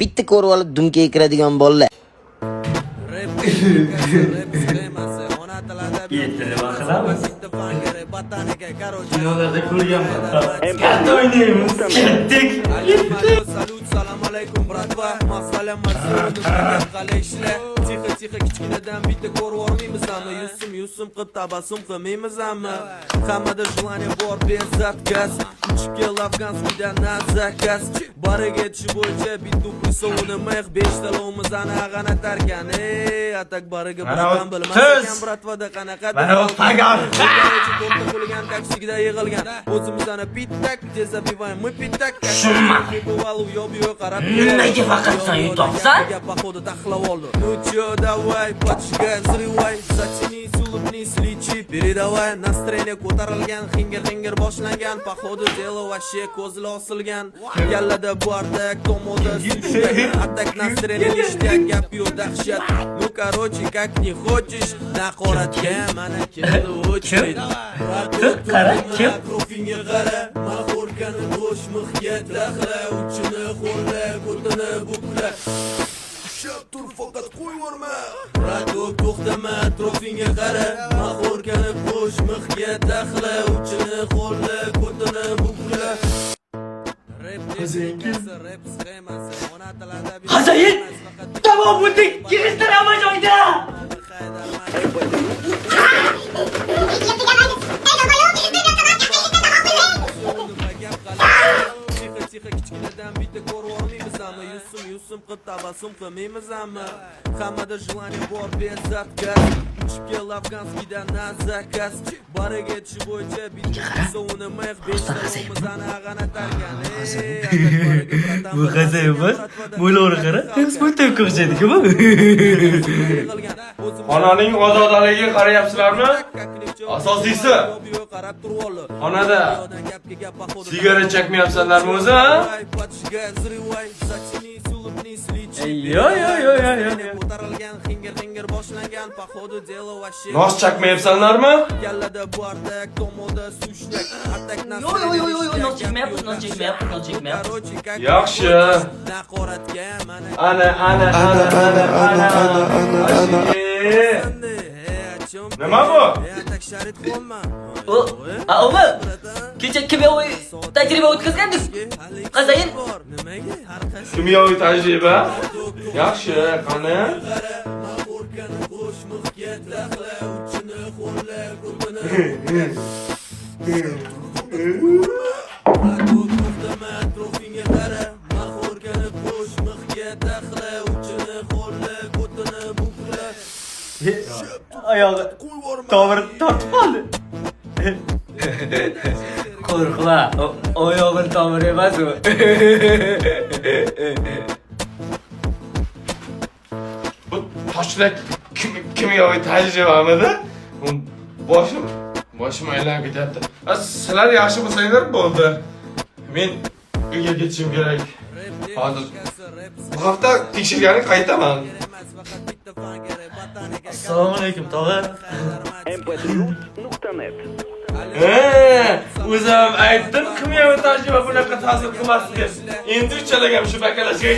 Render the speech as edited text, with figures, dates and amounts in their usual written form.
bitta ko'rib olib dumga kiradigan bolalar. Yetini bakalım. Kinolarda ko'rganman. Katta o'ynaymiz. Ketdik. Assalomu alaykum bratva. Masalan Tixo kichkinadan bitta ko'rib olmaymizmi? Yusum qilib tabassum qilmaymizmi? Hammada желание bor bezatkaz. Uchib kel afganskidan nazakas. Bariga tishi bo'yicha bitta pulsa unimay 5 talovimiz ana g'anatarkan. Atak bariga bilan bilmasam bratvada qanaqa. Mana o pagar. To'rtta qo'ligan taksigida yig'ilgan. O'zimiz ana pittak, teza pivay, мы pittak. Nimaga faqat sen yutobsan? Походу taxlab oldi. Ну чё, давай, подшигай, взрывай, затянись, улыбнись, лечи, передавай. Настроение ko'tarilgan, xinger boshlangan, походу дело вообще ko'zli osilgan. Yallada bardak, tomoda sushak, atak настроение ништяк, gap yo'q dahshat. Ну короче, как не хочешь, naqoratga mana keldi очередь. Qara, kim? Profilga qara, mahorkani bo'sh mixga daxla, uchini qo'lla, ko'tini bukla. Shab tur faqat qo'yvorma. Radio to'xtama, atrofingga qara, mahorkani bo'sh mixga daxla, uchini qo'lla, ko'tini bukla. Hazayin! Tamam bulduk! Giriştireme joyda! Tixo kichkinadan bitta ko'rib olmaymizmi? Yusum qilib tabassum qilmaymizmi? Hammada желание bor bezatkaz. Uchib kel afganskidan nazakas. Bariga tishi bo'yicha bitta pulsa unimay 5 talovimiz ana g'anatarkan. Bu Hazayin emas, bo'lar qara. Nisbatan ko'rsatdik bu. Xonaning ozodaligiga qarayapsizlarmi? Asosiysi xonada sigaret chekmayapsanlarmi o'zi, ha? Yo. ko'tarilgan, xinger boshlangan, походу дело вообще. Nos chekmayapsanlarmi? Yallada bardak, tomoda sushak, atak Yo, nos chekmayapmiz. Yaxshi. Naqoratga mana Ana. Nima bu? atak sharit qo'lma. Ova, kecha kimyoviy tajriba o'tkazgandik. Hazayin. Nimaga? Har qancha Kimyoviy tajriba? Yaxshi, qani? mahorkani bo'sh mixga daxla, uchini qo'lla, ko'tini to'xtama, atrofingga qara, mahorkani bo'sh mixga daxla, uchini qo'lla, ko'tini bukla. Oyog'i tomir tortib qoldi. Qo'rqma, oyog'im tomir emas u. Bu toshlar kimyoviy tajribamidi? Boshim aylanib ketyapti. Sizlar yaxshi bo'lsanglar bo'ldi. Men uyga ketishim kerak. Hozir bu hafta tekshirgani qaytaman. Assalomu alaykum, tog'a. O'zim aytdim, kimyoviy tajriba bunaqa ta'sir qilmasdi. Endi uchalagam shu bakalashga.